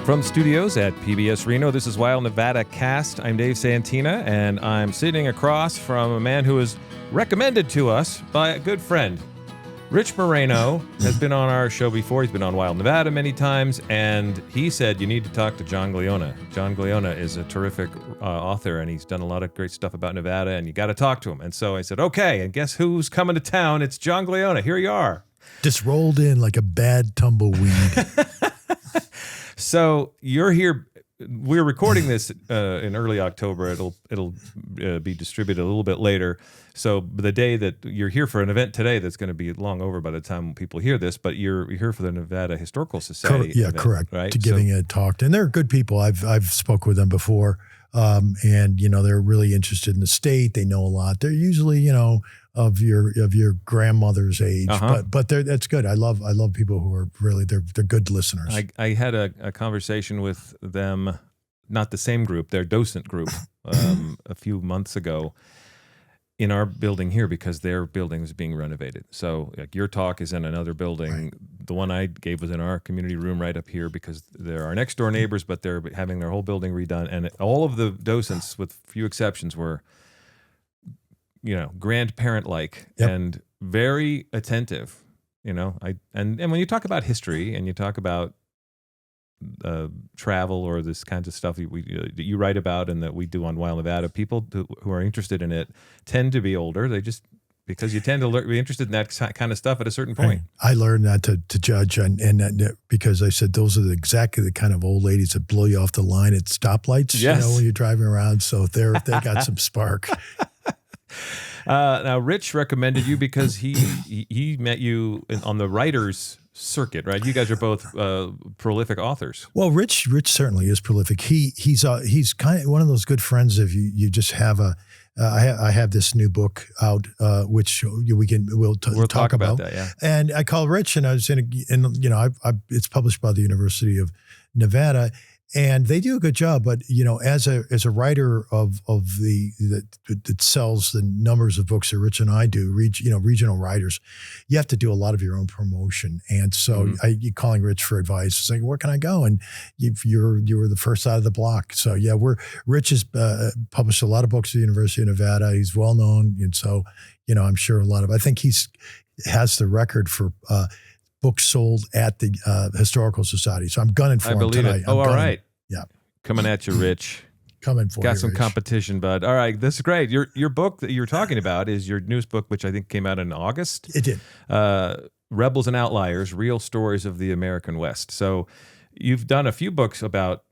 From studios at PBS Reno, this is Wild Nevadacast. I'm Dave Santina, and I'm sitting across from a man who was recommended to us by a good friend. Rich Moreno has been on our show before. He's been on Wild Nevada many times, and he said you need to talk to John Glionna. John Glionna is a terrific author, and he's done a lot of great stuff about Nevada, and you got to talk to him. And so I said, okay, and guess who's coming to town? It's John Glionna. Here you are. Just rolled in like a bad tumbleweed. So you're here. We're recording this in early October. It'll be distributed a little bit later. So the day that you're here for an event today, that's going to be long over by the time people hear this. But you're here for the Nevada Historical Society. Yeah, event, correct. Right, to giving a talk, and they're good people. I've spoke with them before, and they're really interested in the state. They know a lot. They're usually of your grandmother's age, but that's good. I love people who are really they're good listeners. I had a conversation with them, not the same group, their docent group, a few months ago in our building here because their building is being renovated. So like your talk is in another building. Right. The one I gave was in our community room right up here because they're our next door neighbors, but they're having their whole building redone. And all of the docents, with few exceptions, were grandparent-like and very attentive, and when you talk about history and you talk about travel or this kinds of stuff that you write about and that we do on Wild Nevada, people who are interested in it tend to be older. They just, because you tend to be interested in that kind of stuff at a certain point. I learned not to judge, and that because I said those are exactly the kind of old ladies that blow you off the line at stoplights, when you're driving around. So they got some spark. Now, Rich recommended you because he met you on the writers' circuit, right? You guys are both prolific authors. Well, Rich certainly is prolific. He's kind of one of those good friends. If you just have I have this new book out, which we'll talk about that. Yeah. And I called Rich, and I was it's published by the University of Nevada. And they do a good job, but as a writer that sells the numbers of books that Rich and I do, regional writers, you have to do a lot of your own promotion. And so you calling Rich for advice, saying, where can I go? And you were the first out of the block. So yeah, Rich has published a lot of books at the University of Nevada. He's well known, and so I'm sure I think has the record for books sold at the Historical Society. So I'm gunning for him tonight. It. Oh, all right. Yeah. Coming at you, Rich. Coming for you, Got some Rich. competition, bud. All right, this is great. Your book that you're talking about is your newest book, which I think came out in August. It did. Rebels and Outliers, Real Stories of the American West. So you've done a few books about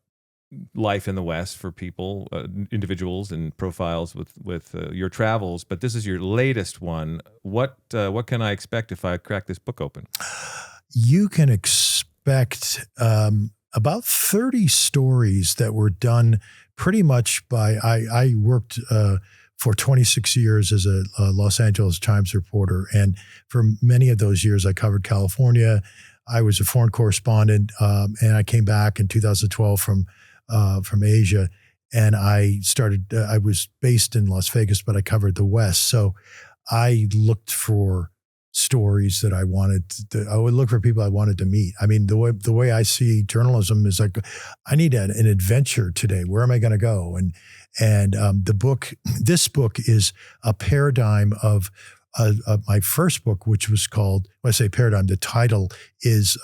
life in the West for people, individuals, and profiles with your travels, but this is your latest one. What can I expect if I crack this book open? You can expect about 30 stories that were done pretty much by, I worked for 26 years as a Los Angeles Times reporter. And for many of those years, I covered California. I was a foreign correspondent, and I came back in 2012 from Asia. And I was based in Las Vegas, but I covered the West. So I looked for stories that I would look for people I wanted to meet. I mean, the way I see journalism is like, I need an adventure today. Where am I going to go? And this book is a paradigm of my first book, which was called, when I say paradigm, the title is,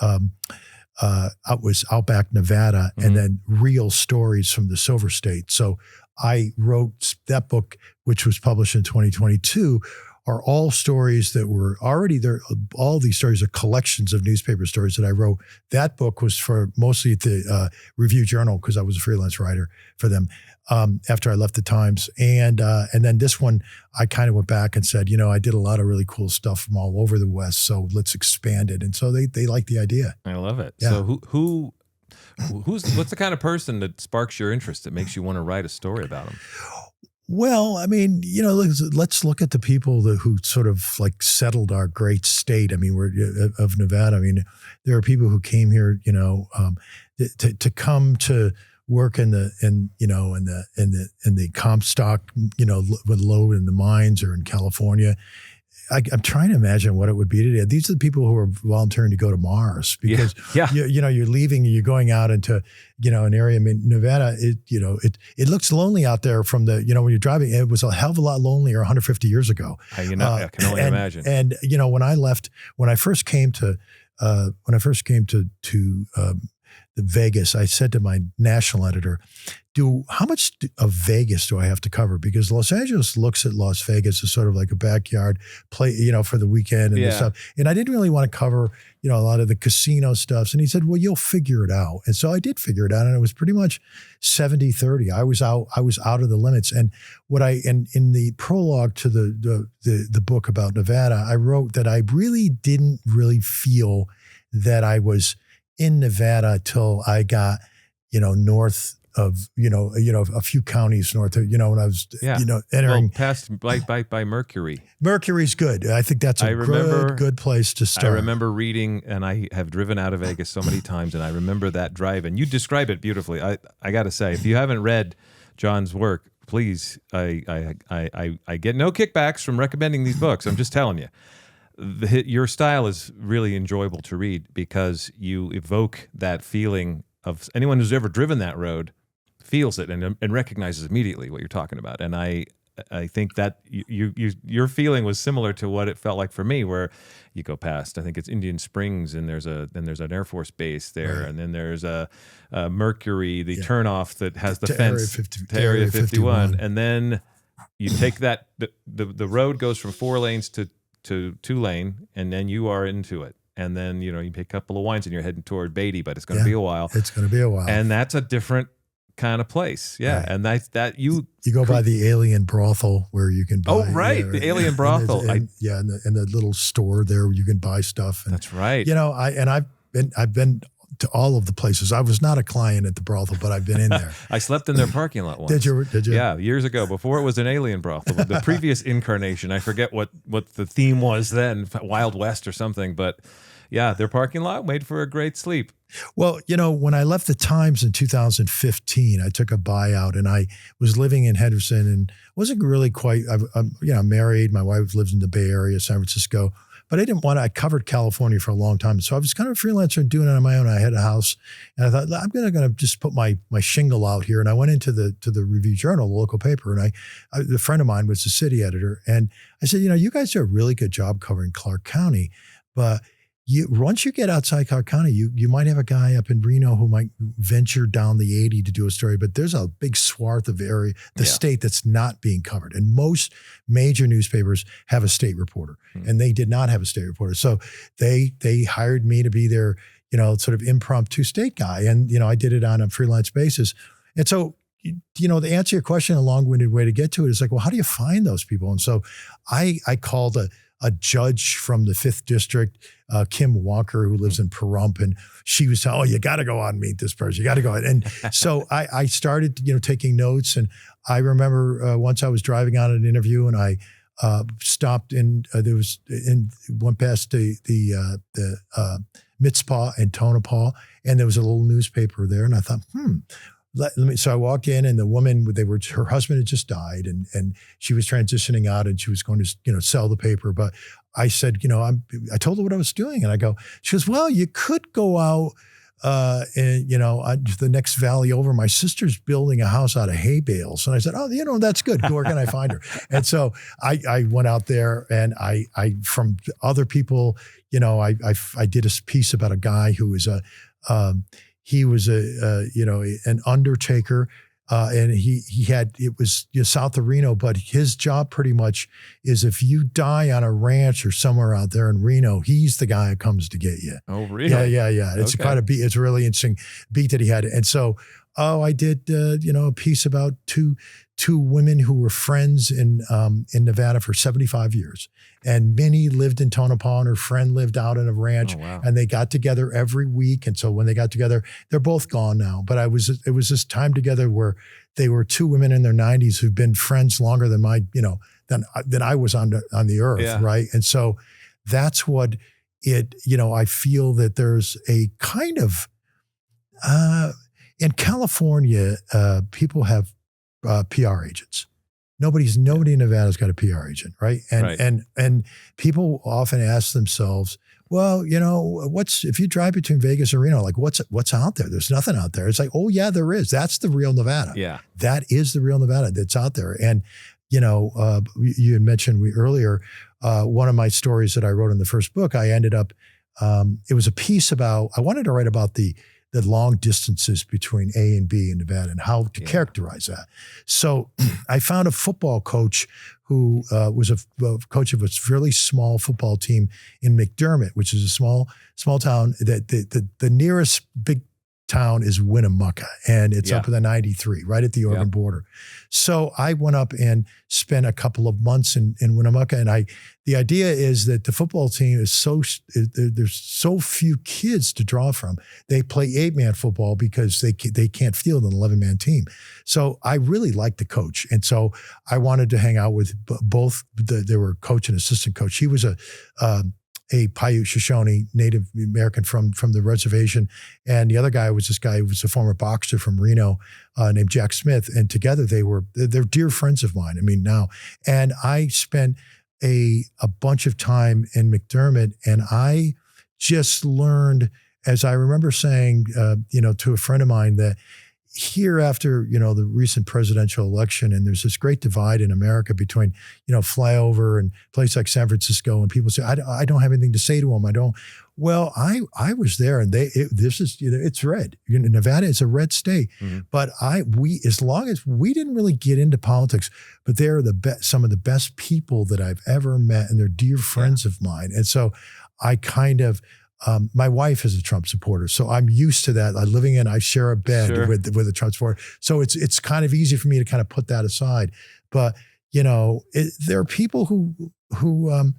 was Outback Nevada, and then Real Stories from the Silver State. So I wrote that book, which was published in 2022, are all stories that were already there. All these stories are collections of newspaper stories that I wrote. That book was for mostly at the Review Journal, because I was a freelance writer for them after I left the Times. And then this one, I kind of went back and said, I did a lot of really cool stuff from all over the West, so let's expand it. And so they like the idea. I love it. Yeah. So what's the kind of person that sparks your interest, that makes you want to write a story about them? Well, I mean, let's look at the people who sort of like settled our great state. I mean, we're of Nevada. I mean, there are people who came here, to come to work in the Comstock, with low in the mines, or in California, I'm trying to imagine what it would be today. These are the people who are volunteering to go to Mars because you're leaving and you're going out into an area. I mean, Nevada, it looks lonely out there from the when you're driving. It was a hell of a lot lonelier 150 years ago. I can only imagine. And when I first came to Vegas, I said to my national editor, how much of Vegas do I have to cover? Because Los Angeles looks at Las Vegas as sort of like a backyard play, for the weekend and this stuff. And I didn't really want to cover, a lot of the casino stuff. And he said, well, you'll figure it out. And so I did figure it out. And it was pretty much 70-30. I was out of the limits. And in the prologue to the book about Nevada, I wrote that I really didn't really feel that I was in Nevada till I got, north of, a few counties north of, when I was, entering. Past by Mercury. Mercury's good. I think that's a good place to start. I remember reading, and I have driven out of Vegas so many times, and I remember that drive, and you describe it beautifully. I got to say, if you haven't read John's work, please, I get no kickbacks from recommending these books. I'm just telling you. Your style is really enjoyable to read because you evoke that feeling of anyone who's ever driven that road feels it and recognizes immediately what you're talking about. And I think that your feeling was similar to what it felt like for me, where you go past, I think it's Indian Springs, and there's an Air Force base there, right. And then there's a Mercury, the turnoff that has the fence to Area 51, and then you take that the road goes from 4 lanes to 2-lane, and then you are into it. And then, you pick a couple of wines and you're heading toward Beatty, but it's going to be a while. It's going to be a while. And that's a different kind of place. Yeah. Right. And that you go by the Alien Brothel where you can buy. Oh, right. The Alien Brothel. And the little store there where you can buy stuff. And, that's right. I've been to all of the places. I was not a client at the brothel, but I've been in there. I slept in their parking lot once. Did you? Yeah, years ago, before it was an alien brothel. The previous incarnation, I forget what the theme was then, Wild West or something, but yeah, their parking lot made for a great sleep. Well, when I left the Times in 2015, I took a buyout and I was living in Henderson and wasn't really quite, I'm married. My wife lives in the Bay Area, San Francisco. But I covered California for a long time. So I was kind of a freelancer and doing it on my own. I had a house and I thought, I'm going to just put my shingle out here. And I went into the Review Journal, the local paper. And a friend of mine was the city editor. And I said, you guys do a really good job covering Clark County. But once you get outside Clark County, you might have a guy up in Reno who might venture down the 80 to do a story, but there's a big swath of area, state that's not being covered. And most major newspapers have a state reporter, and they did not have a state reporter. So they hired me to be their, sort of impromptu state guy. And, I did it on a freelance basis. And so, to answer your question, a long-winded way to get to it is like, well, how do you find those people? And so I called a judge from the 5th District, Kim Walker, who lives in Pahrump, and she was telling, you got to go out and meet this person. You got to go out. And so I started, taking notes. And I remember once I was driving on an interview and I stopped went past the Mitzpah and Tonopah, and there was a little newspaper there. And I thought, so I walked in, and the woman, her husband had just died, and she was transitioning out, and she was going to, sell the paper. But I said, I told her what I was doing, and she goes, well, you could go out, the next valley over. My sister's building a house out of hay bales, and I said, oh, that's good. Where can I find her? And so I went out there, and I from other people, I did a piece about a guy who was he was an undertaker, and it was south of Reno, but his job pretty much is if you die on a ranch or somewhere out there in Reno, he's the guy who comes to get you. Oh, really? Yeah. It's quite a beat. It's a really interesting beat that he had. And so, I did, a piece about two women who were friends in Nevada for 75 years. And Minnie lived in Tonopah, and her friend lived out on a ranch. Oh, wow. And they got together every week. And so when they got together, they're both gone now. But it was this time together where they were 2 women in their 90s who've been friends longer than than I was on the earth, right? And so that's what I feel that there's a kind of in California, people have PR agents. Nobody in Nevada's got a PR agent, right? And people often ask themselves, well, if you drive between Vegas and Reno, like what's out there? There's nothing out there. It's like, oh yeah, there is. That's the real Nevada. Yeah. That is the real Nevada that's out there. And, you had mentioned earlier, one of my stories that I wrote in the first book, I ended up, it was a piece I wanted to write about the long distances between A and B in Nevada and how to characterize that. So I found a football coach who was a coach of a fairly small football team in McDermott, which is a small town. That the nearest big town is Winnemucca, and it's up in the 93, right at the Oregon border. So I went up and spent a couple of months in Winnemucca, and the idea is that the football team is there's so few kids to draw from. They play 8-man football because they can't field an 11-man team. So I really liked the coach, and so I wanted to hang out with both. They were coach and assistant coach. He was a Paiute Shoshone Native American from the reservation. And the other guy was this guy who was a former boxer from Reno named Jack Smith. And together they're dear friends of mine. I mean, now. And I spent a bunch of time in McDermott, and I just learned, as I remember saying, to a friend of mine, that here after, the recent presidential election, and there's this great divide in America between, flyover and places like San Francisco, and people say, I don't have anything to say to them. I don't. Well, I was there, and it's red. Nevada is a red state, but as long as we didn't really get into politics, but they're some of the best people that I've ever met, and they're dear friends of mine. And so I kind of, my wife is a Trump supporter, so I'm used to that. I share a bed with a Trump supporter, so it's kind of easy for me to kind of put that aside. But there are people who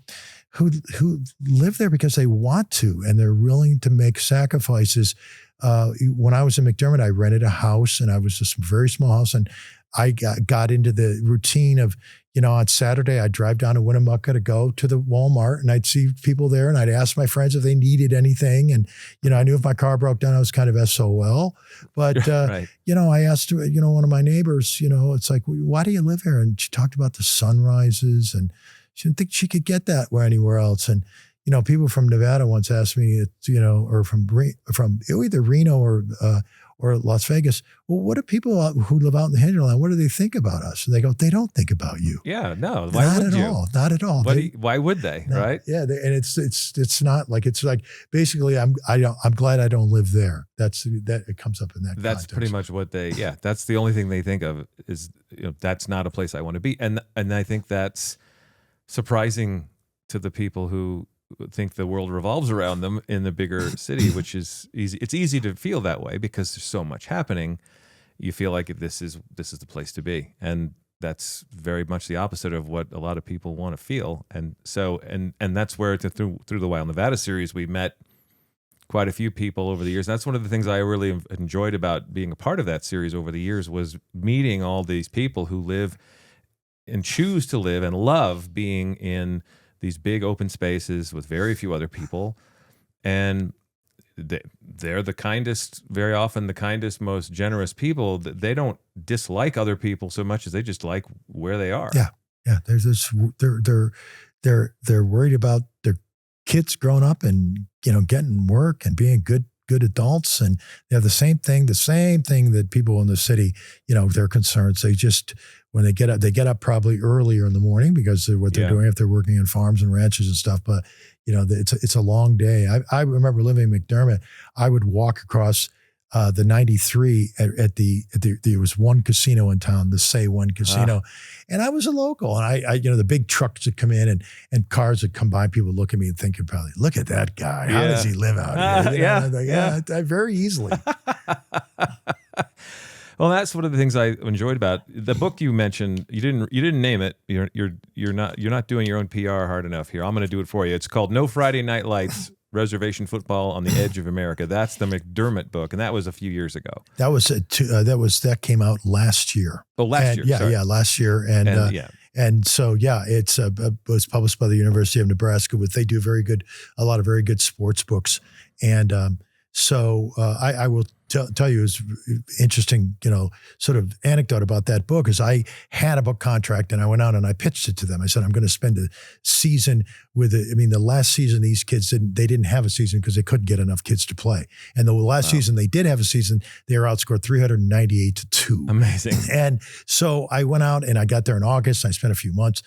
live there because they want to, and they're willing to make sacrifices. When I was in McDermott, I rented a house, and I was just a very small house, and I got into the routine of, on Saturday, I'd drive down to Winnemucca to go to the Walmart, and I'd see people there, and I'd ask my friends if they needed anything. And, I knew if my car broke down, I was kind of SOL. But, right. I asked, one of my neighbors, it's like, why do you live here? And she talked about the sunrises, and she didn't think she could get that anywhere else. And, people from Nevada once asked me, or from either Reno or Las Vegas, well, what do people who live out in the hinterland, what do they think about us? And they go, they don't think about you. Yeah, no, why would you? Not at all. Why would they? No, right? Yeah, and it's not like, it's like, basically, I'm glad I don't live there. It comes up in that. That's context. pretty much what they. Yeah, that's the only thing they think of is, that's not a place I want to be, and I think that's surprising to the people who think the world revolves around them in the bigger city, which is easy. It's easy to feel that way because there's so much happening. You feel like this is the place to be, and that's very much the opposite of what a lot of people want to feel. And so, and that's where through the Wild Nevada series, we met quite a few people over the years. That's one of the things I really enjoyed about being a part of that series over the years, was meeting all these people who live and choose to live and love being in these big open spaces with very few other people. And they're the kindest, very often the kindest, most generous people. They don't dislike other people so much as they just like where they are. Yeah. Yeah. There's this, they're worried about their kids growing up and, getting work and being good adults. And they have the same thing that people in the city, their concerns. They just, when they get up probably earlier in the morning because of what they're doing if they're working in farms and ranches and stuff. But, it's a long day. I remember living in McDermott. I would walk across the 93 there was one casino in town, the Say One Casino. And I was a local, and I the big trucks would come in and cars would come by, and people would look at me and think, probably, look at that guy. How does he live out here? Very easily. Well, that's one of the things I enjoyed about the book you mentioned. You didn't name it. You're not doing your own PR hard enough here. I'm going to do it for you. It's called No Friday Night Lights: Reservation Football on the Edge of America. That's the McDermott book, and that was a few years ago. That came out last year. Oh, last year. Yeah, last year, and so it was published by the University of Nebraska. They do a lot of very good sports books, and so I will tell you is interesting, sort of anecdote about that book is I had a book contract and I went out and I pitched it to them. I said, I'm going to spend a season with it. I mean, the last season, these kids didn't have a season because they couldn't get enough kids to play. And the last season they did have a season, they were outscored 398-2. Amazing. And so I went out and I got there in August. I spent a few months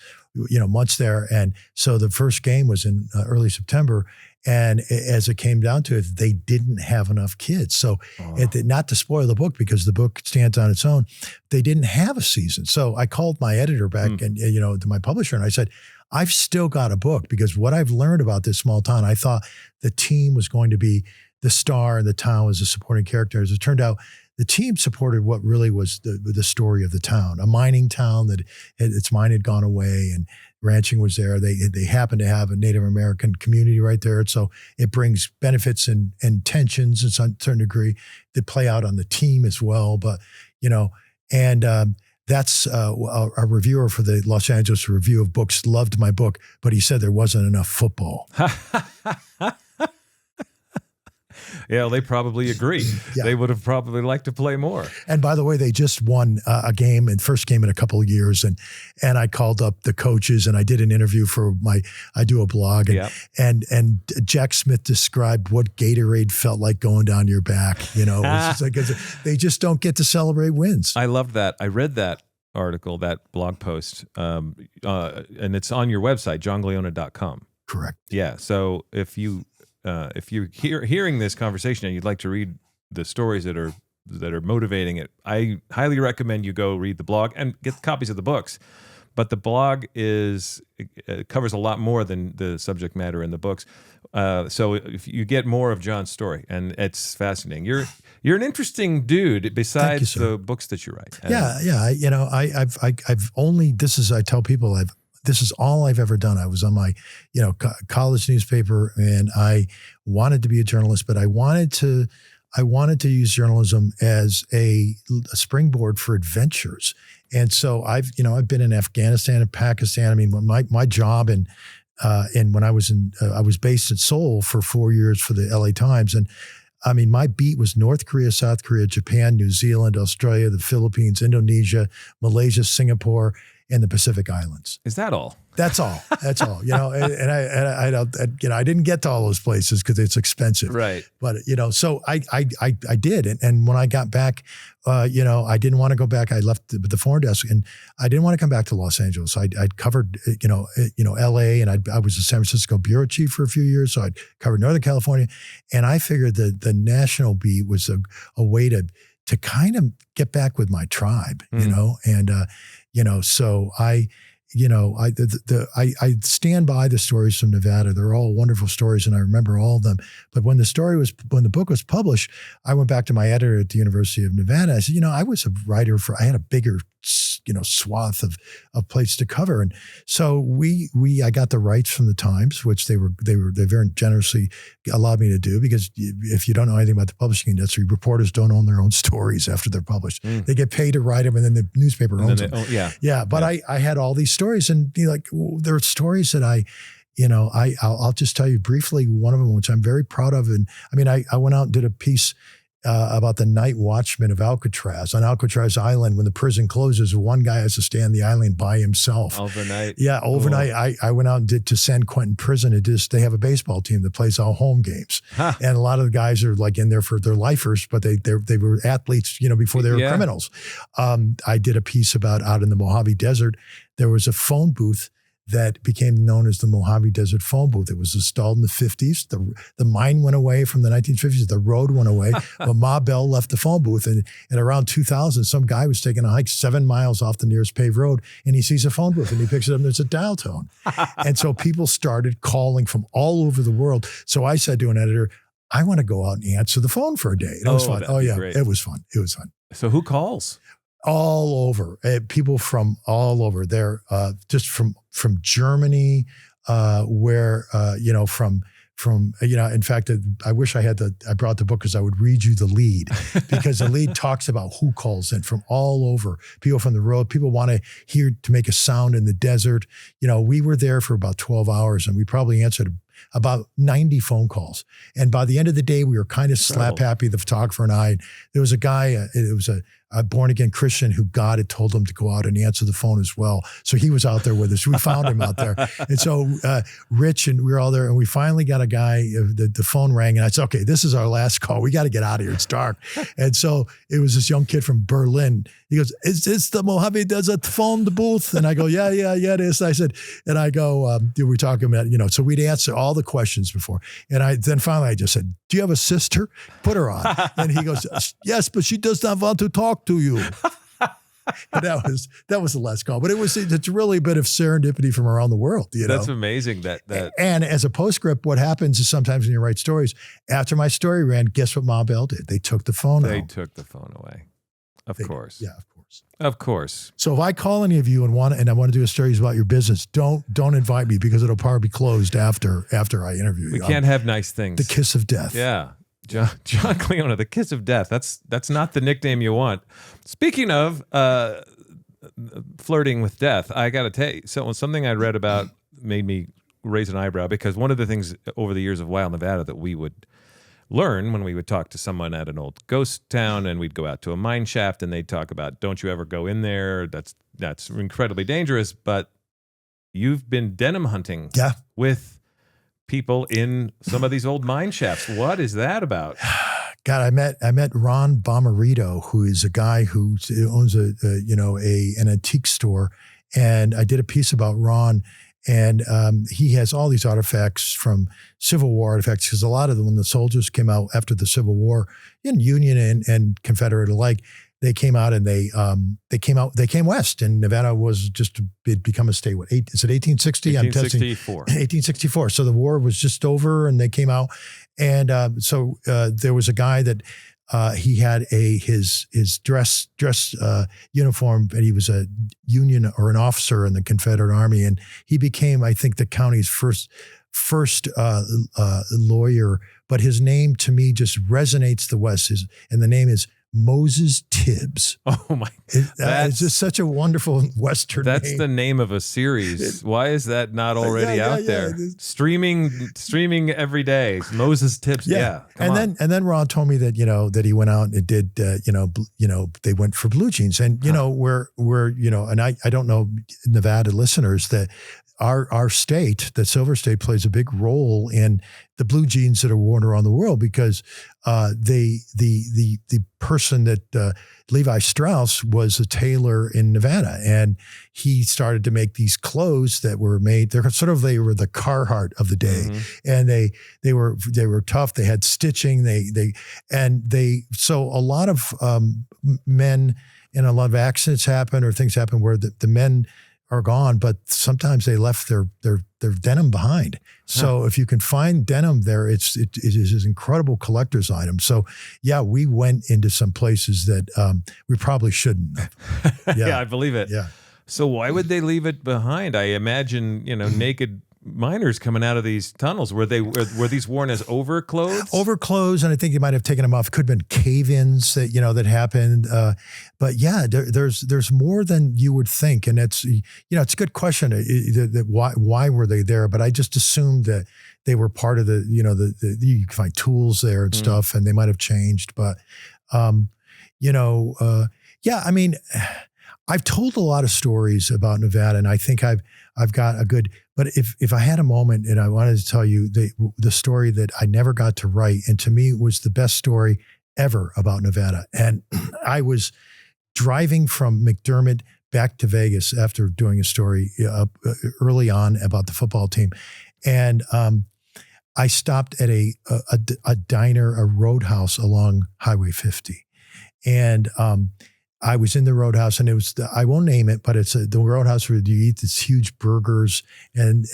there. And so the first game was in early September. And as it came down to it, they didn't have enough kids. So not to spoil the book because the book stands on its own, they didn't have a season. So I called my editor back and, to my publisher and I said, I've still got a book because what I've learned about this small town, I thought the team was going to be the star and the town was a supporting character. As it turned out, the team supported what really was the story of the town, a mining town that its mine had gone away and ranching was there. They happened to have a Native American community right there. So it brings benefits and tensions to a certain degree that play out on the team as well. But, that's a reviewer for the Los Angeles Review of Books loved my book, but he said there wasn't enough football. Yeah, they probably agree. Yeah. They would have probably liked to play more. And by the way, they just won a game and first game in a couple of years. And I called up the coaches and I did an interview for I do a blog and Jack Smith described what Gatorade felt like going down your back. It was just like, they just don't get to celebrate wins. I loved that. I read that article, that blog post, and it's on your website, johnglionna.com. Correct. Yeah. So if you're hearing this conversation and you'd like to read the stories that are motivating it, I highly recommend you go read the blog and get copies of the books. But the blog it covers a lot more than the subject matter in the books. So if you get more of John's story, and it's fascinating. You're an interesting dude besides the books that you write. I tell people this is all I've ever done. I was on my, college newspaper and I wanted to be a journalist, but I wanted to use journalism as a springboard for adventures. And so I've been in Afghanistan and Pakistan. I mean, my job and when I was I was based in Seoul for 4 years for the LA Times. And I mean, my beat was North Korea, South Korea, Japan, New Zealand, Australia, the Philippines, Indonesia, Malaysia, Singapore, and the Pacific Islands. Is that all? That's all. That's all. And I didn't get to all those places because it's expensive. Right. But so I did, and when I got back, I didn't want to go back. I left the foreign desk, and I didn't want to come back to Los Angeles. I'd covered L.A. and I was a San Francisco bureau chief for a few years, so I'd covered Northern California, and I figured that the national beat was a way to kind of get back with my tribe, so I stand by the stories from Nevada. They're all wonderful stories, and I remember all of them. But when the book was published, I went back to my editor at the University of Nevada. I said, I was a writer I had a bigger, swath of places to cover, and so I got the rights from the Times, which they very generously allowed me to do, because if you don't know anything about the publishing industry, reporters don't own their own stories after they're published. They get paid to write them, and then the newspaper owns them. But I had all these stories, and there are stories that I'll just tell you briefly one of them, which I'm very proud of. And I mean, I went out and did a piece about the night watchman of Alcatraz. On Alcatraz Island, when the prison closes, one guy has to stay on the island by himself. Overnight. Yeah, overnight. Cool. I went out and did to San Quentin prison. They have a baseball team that plays all home games. And a lot of the guys are in there for their lifers, but they were athletes, before they were criminals. I did a piece about out in the Mojave Desert. There was a phone booth that became known as the Mojave Desert phone booth. It was installed in the 50s. The mine went away from the 1950s. The road went away. But Ma Bell left the phone booth. And around 2000, some guy was taking a hike 7 miles off the nearest paved road, and he sees a phone booth, and he picks it up, and there's a dial tone. And so people started calling from all over the world. So I said to an editor, I want to go out and answer the phone for a day. And it was fun. Oh, yeah. Great. It was fun. It was fun. So who calls? All over, people from all over. They're just from Germany, in fact, I wish I brought the book because I would read you the lead, because the lead talks about who calls in from all over. People from the road, people want to hear to make a sound in the desert. We were there for about 12 hours, and we probably answered about 90 phone calls. And by the end of the day, we were kind of slap happy, the photographer and I. There was a guy, it was a born-again Christian who God had told him to go out and answer the phone as well. So he was out there with us. We found him out there. And so Rich and we were all there, and we finally got a guy, the phone rang, and I said, okay, this is our last call. We got to get out of here. It's dark. And so it was this young kid from Berlin. He goes, is this the Mojave Desert phone, the booth? And I go, yeah, it is. And I said, we're talking about, so we'd answer all the questions before. And then finally I just said, do you have a sister? Put her on. And he goes, yes, but she does not want to talk to you. And that was the last call. But it's really a bit of serendipity from around the world. That's amazing. That And as a postscript, what happens is sometimes when you write stories, after my story ran, guess what Ma Bell did? They took the phone They out. took the phone away. Of course. Yeah, of course. Of course. So if I call any of you and I want to do a stories about your business, don't invite me, because it'll probably be closed after I interview you. We can't have nice things. The kiss of death. Yeah. John Glionna, the kiss of death. That's not the nickname you want. Speaking of flirting with death, I got to tell you, something I read about made me raise an eyebrow, because one of the things over the years of Wild Nevada that we would learn when we would talk to someone at an old ghost town, and we'd go out to a mine shaft, and they'd talk about, don't you ever go in there. That's incredibly dangerous. But you've been denim hunting with people in some of these old mine shafts. What is that about? God, I met Ron Bomarito, who is a guy who owns an antique store, and I did a piece about Ron. And he has all these artifacts from Civil War artifacts, because a lot of them, when the soldiers came out after the Civil War, in Union and Confederate alike, they came out and they came west, and Nevada was just become a state. Is it 1860? 1864. 1864. So the war was just over, and they came out, and so there was a guy that. He had his dress uniform, and he was a Union or an officer in the Confederate Army, and he became, I think, the county's first lawyer. But his name to me just resonates the West, and the name is Moses Tibbs. Oh my! It's just such a wonderful Western name. That's the name of a series. Why is that not already out there? Streaming every day. Moses Tibbs. Yeah. And then Ron told me that that he went out and did they went for blue jeans, and we're and I don't know Nevada listeners that. Our state, the Silver State, plays a big role in the blue jeans that are worn around the world, because the person that Levi Strauss was a tailor in Nevada, and he started to make these clothes that were made. They were the Carhartt of the day, and they were tough. They had stitching. So a lot of men, and a lot of accidents happen or things happen where the men are gone, but sometimes they left their denim behind. So if you can find denim there, it is an incredible collector's item. So yeah, we went into some places that we probably shouldn't have. Yeah, I believe it. Yeah. So why would they leave it behind? I imagine, naked miners coming out of these tunnels. Were these worn as overclothes? Overclothes, and I think they might have taken them off. Could have been cave-ins that happened. But yeah, there's more than you would think, and it's it's a good question. Why were they there? But I just assumed that they were part of the you can find tools there and stuff, and they might have changed. But yeah, I mean, I've told a lot of stories about Nevada, and I think I've got a good. But if I had a moment and I wanted to tell you the story that I never got to write, and to me was the best story ever about Nevada, and I was driving from McDermott back to Vegas after doing a story early on about the football team, and I stopped at a diner, a roadhouse along Highway 50, and I was in the roadhouse, and it was I won't name it, but it's the roadhouse where you eat these huge burgers and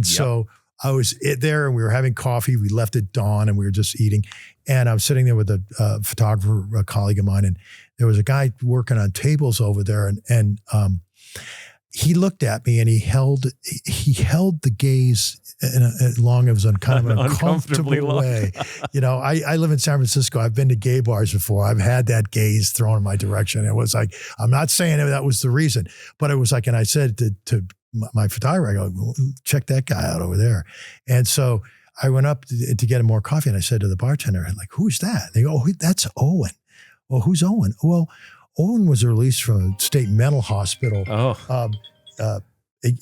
so I was there, and we were having coffee. We left at dawn, and we were just eating. And I was sitting there with a photographer, a colleague of mine, and there was a guy working on tables over there, and he looked at me, and he held the gaze as long as an kind of an uncomfortable way. I live in San Francisco. I've been to gay bars before. I've had that gaze thrown in my direction. It was like, I'm not saying that was the reason, but it was like, and I said to my photographer. I go, well, check that guy out over there. And so I went up to get him more coffee, and I said to the bartender, like, who's that? They go, oh, that's Owen. Well, who's Owen? Well, Owen was released from a state mental hospital. Oh.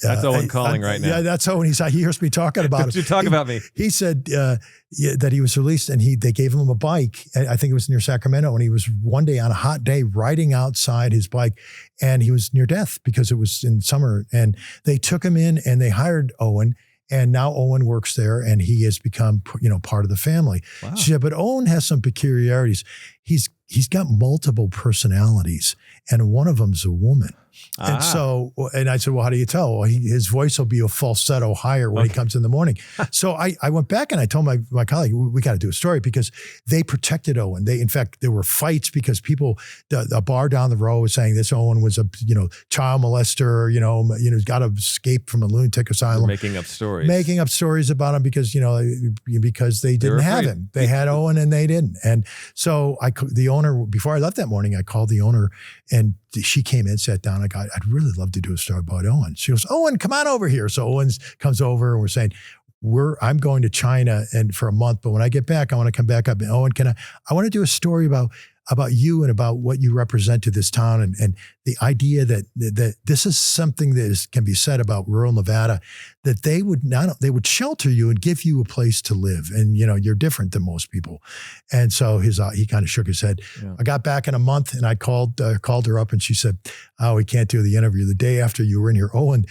That's Owen calling right now. Yeah, that's Owen. He hears me talking about it. You talk about me. He said that he was released, and they gave him a bike. I think it was near Sacramento, and he was one day on a hot day riding outside his bike, and he was near death because it was in summer. And they took him in, and they hired Owen. And now Owen works there, and he has become, part of the family. Wow. She said, but Owen has some peculiarities. He's got multiple personalities, and one of them's a woman. And I said, well, how do you tell? Well, his voice will be a falsetto higher when he comes in the morning. So I went back and I told my colleague, we got to do a story, because they protected Owen. In fact, there were fights because a bar down the road was saying this Owen was a, child molester, got to escape from a lunatic asylum. Making up stories about him because they didn't have him. They had Owen and they didn't. And so the owner, before I left that morning, I called the owner, and she came in, sat down. I go, I'd really love to do a story about Owen. She goes, Owen, come on over here. So Owen comes over, and we're saying, I'm going to China and for a month, but when I get back, I want to come back up. And Owen, I want to do a story about you and about what you represent to this town, and the idea that this is something that can be said about rural Nevada, that they would shelter you and give you a place to live, and you're different than most people. And so he kind of shook his head. Yeah. I got back in a month, and I called her up, and she said, "Oh, we can't do the interview. The day after you were in here, Owen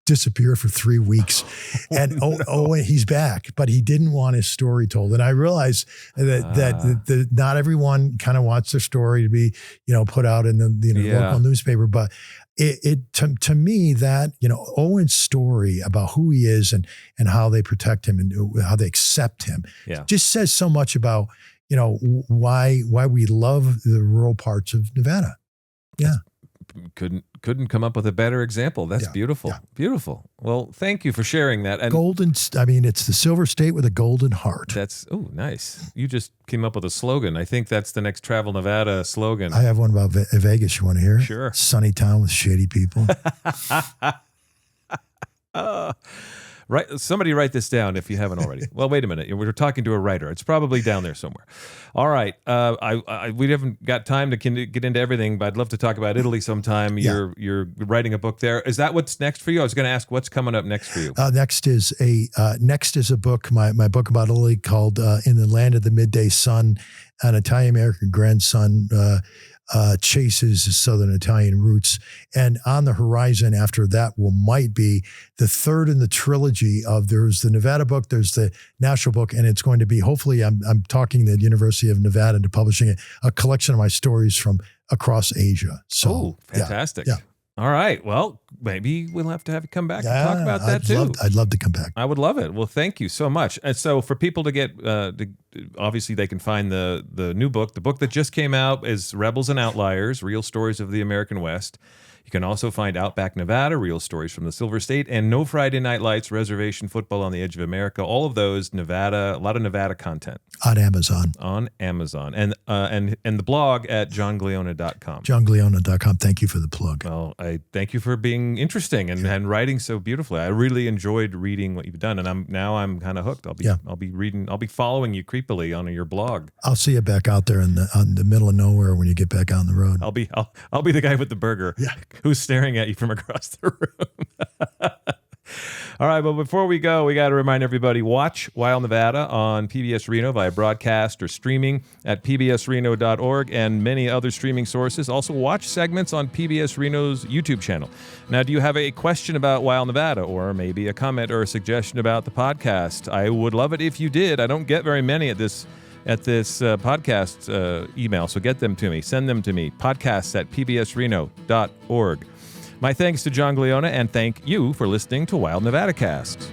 disappeared for 3 weeks, and Owen, he's back, but he didn't want his story told." And I realized that not everyone kind of wants their story to be, put out in the local newspaper, but to me that, Owen's story about who he is and how they protect him and how they accept him just says so much about, why we love the rural parts of Nevada. Yeah. Couldn't come up with a better example. That's beautiful. Yeah. Beautiful. Well, thank you for sharing that. And it's the Silver State with a golden heart. That's, nice. You just came up with a slogan. I think that's the next Travel Nevada slogan. I have one about Vegas. You want to hear? Sure. Sunny town with shady people. Right. Somebody write this down if you haven't already. Well, wait a minute. We're talking to a writer. It's probably down there somewhere. All right. We haven't got time to get into everything, but I'd love to talk about Italy sometime. Yeah. You're writing a book there. Is that what's next for you? I was going to ask what's coming up next for you. Next is a book, my book about Italy called In the Land of the Midday Sun. An Italian-American grandson chases his Southern Italian roots. And on the horizon after that might be the third in the trilogy of, there's the Nevada book, there's the national book, and it's going to be, hopefully I'm talking to the University of Nevada into publishing it, a collection of my stories from across Asia. So fantastic. Yeah. All right. Well, maybe we'll have to have you come back and talk about that too. I'd love to come back. I would love it. Well, thank you so much. And so for people to get, obviously they can find the new book. The book that just came out is Rebels and Outliers, Real Stories of the American West. You can also find Outback Nevada, Real Stories from the Silver State, and No Friday Night Lights, Reservation Football on the Edge of America. All of those, Nevada, a lot of Nevada content. On Amazon. And the blog at johnglionna.com. johnglionna.com. Thank you for the plug. Well, I thank you for being interesting and writing so beautifully. I really enjoyed reading what you've done, and I'm kind of hooked. I'll be following you creepily on your blog. I'll see you back out there on the middle of nowhere when you get back on the road. I'll be the guy with the burger. Yeah. Who's staring at you from across the room. All right, but before we go, we got to remind everybody, watch Wild Nevada on PBS Reno via broadcast or streaming at pbsreno.org and many other streaming sources. Also, watch segments on PBS Reno's YouTube channel. Now, do you have a question about Wild Nevada, or maybe a comment or a suggestion about the podcast? I would love it if you did. I don't get very many at this podcast email, so get them to me. Send them to me, podcasts@pbsreno.org. My thanks to John Glionna, and thank you for listening to Wild Nevadacast.